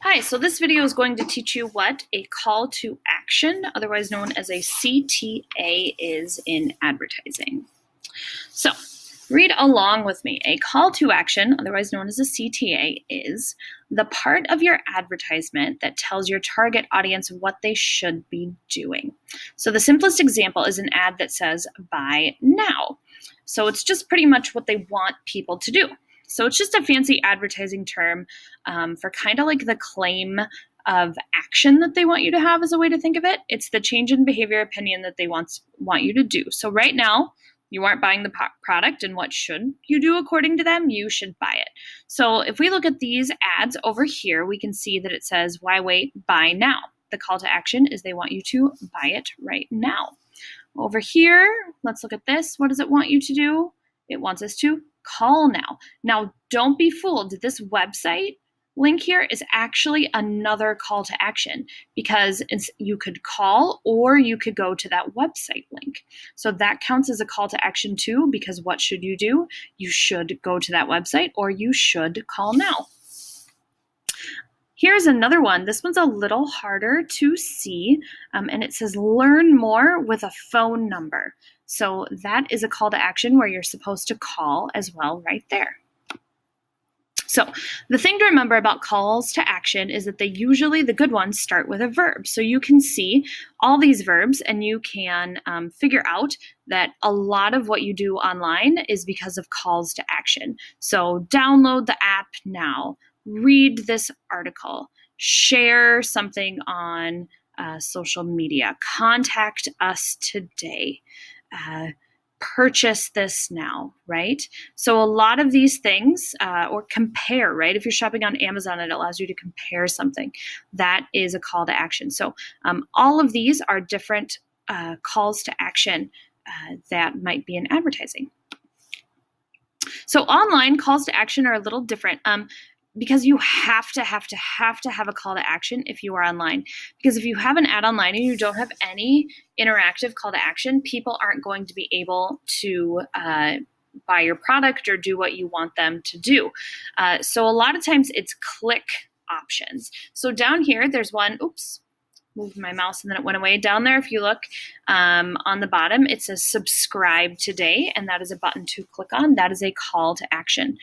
Hi, so this video is going to teach you what a call to action, otherwise known as a CTA, is in advertising. So read along with me. A call to action, otherwise known as a CTA, is the part of your advertisement that tells your target audience what they should be doing. So the simplest example is an ad that says, "Buy now." So it's just pretty much what they want people to do. So it's just a fancy advertising term for kind of like the claim of action that they want you to have, as a way to think of it. It's the change in behavior opinion that they want you to do. So right now, you aren't buying the product, and what should you do according to them? You should buy it. So if we look at these ads over here, we can see that it says, "Why wait? Buy now." The call to action is they want you to buy it right now. Over here, let's look at this. What does it want you to do? It wants us to call now. Now, don't be fooled. This website link here is actually another call to action, because you could call or you could go to that website link. So that counts as a call to action too, because what should you do? You should go to that website or you should call now. Here's another one. This one's a little harder to see, and it says learn more with a phone number. So that is a call to action where you're supposed to call as well right there. So the thing to remember about calls to action is that the good ones, start with a verb. So you can see all these verbs and you can figure out that a lot of what you do online is because of calls to action. So download the app now, read this article, share something on social media, contact us today, purchase this now, right? So a lot of these things, or compare, right? If you're shopping on Amazon, it allows you to compare something. That is a call to action. So all of these are different calls to action that might be in advertising. So online calls to action are a little different. Because you have to have a call to action if you are online. Because if you have an ad online and you don't have any interactive call to action, people aren't going to be able to buy your product or do what you want them to do. So a lot of times it's click options. So down here, there's one, moved my mouse and then it went away. Down there, if you look on the bottom, it says subscribe today, and that is a button to click on. That is a call to action.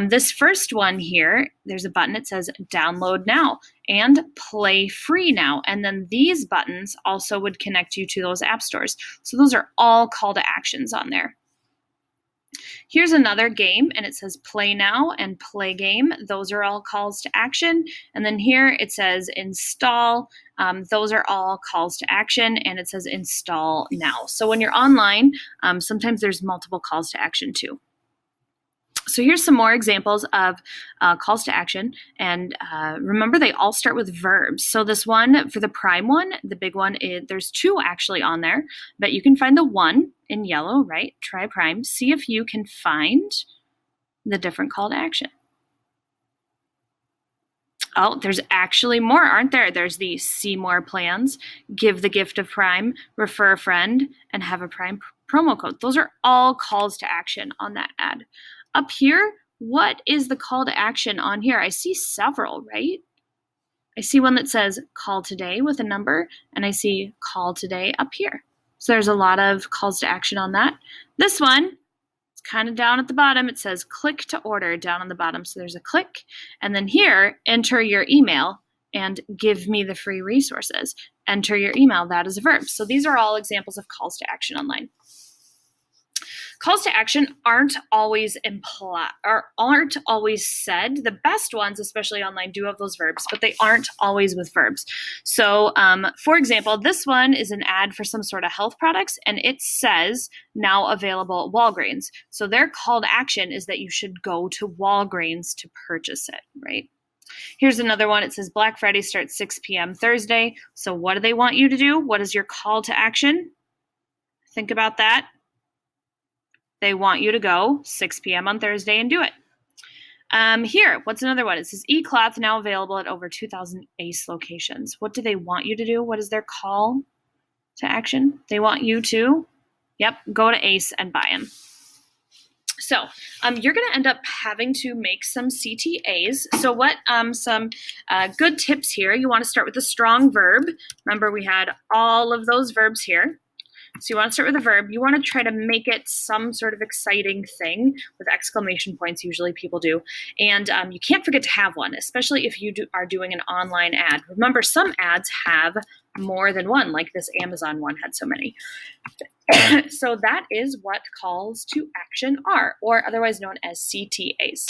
This first one here, there's a button that says download now and play free now. And then these buttons also would connect you to those app stores. So those are all call to actions on there. Here's another game, and it says play now and play game. Those are all calls to action. And then here it says install. Those are all calls to action, and it says install now. So when you're online, sometimes there's multiple calls to action too. So here's some more examples of calls to action. And remember, they all start with verbs. So this one, for the prime one, the big one, there's two actually on there, but you can find the one in yellow, right? Try prime. See if you can find the different call to action. Oh, there's actually more, aren't there? There's the see more plans, give the gift of prime, refer a friend, and have a prime promo code. Those are all calls to action on that ad. Up here, what is the call to action on here? I see several, right? I see one that says call today with a number, and I see call today up here. So there's a lot of calls to action on that. This one, it's kind of down at the bottom. It says click to order down on the bottom. So there's a click. And then here, enter your email and give me the free resources. Enter your email. That is a verb. So these are all examples of calls to action online. Calls to action aren't always implied or aren't always said. The best ones, especially online, do have those verbs, but they aren't always with verbs. So, for example, this one is an ad for some sort of health products, and it says now available at Walgreens. So their call to action is that you should go to Walgreens to purchase it, right? Here's another one. It says Black Friday starts 6 p.m. Thursday. So what do they want you to do? What is your call to action? Think about that. They want you to go 6 p.m. on Thursday and do it. Here, what's another one? It says e-cloth now available at over 2,000 ACE locations. What do they want you to do? What is their call to action? They want you to, go to ACE and buy them. So you're going to end up having to make some CTAs. So what some good tips here, you want to start with a strong verb. Remember, we had all of those verbs here. So you want to start with a verb. You want to try to make it some sort of exciting thing with exclamation points, usually people do. And you can't forget to have one, especially if you are doing an online ad. Remember, some ads have more than one, like this Amazon one had so many. So that is what calls to action are, or otherwise known as CTAs.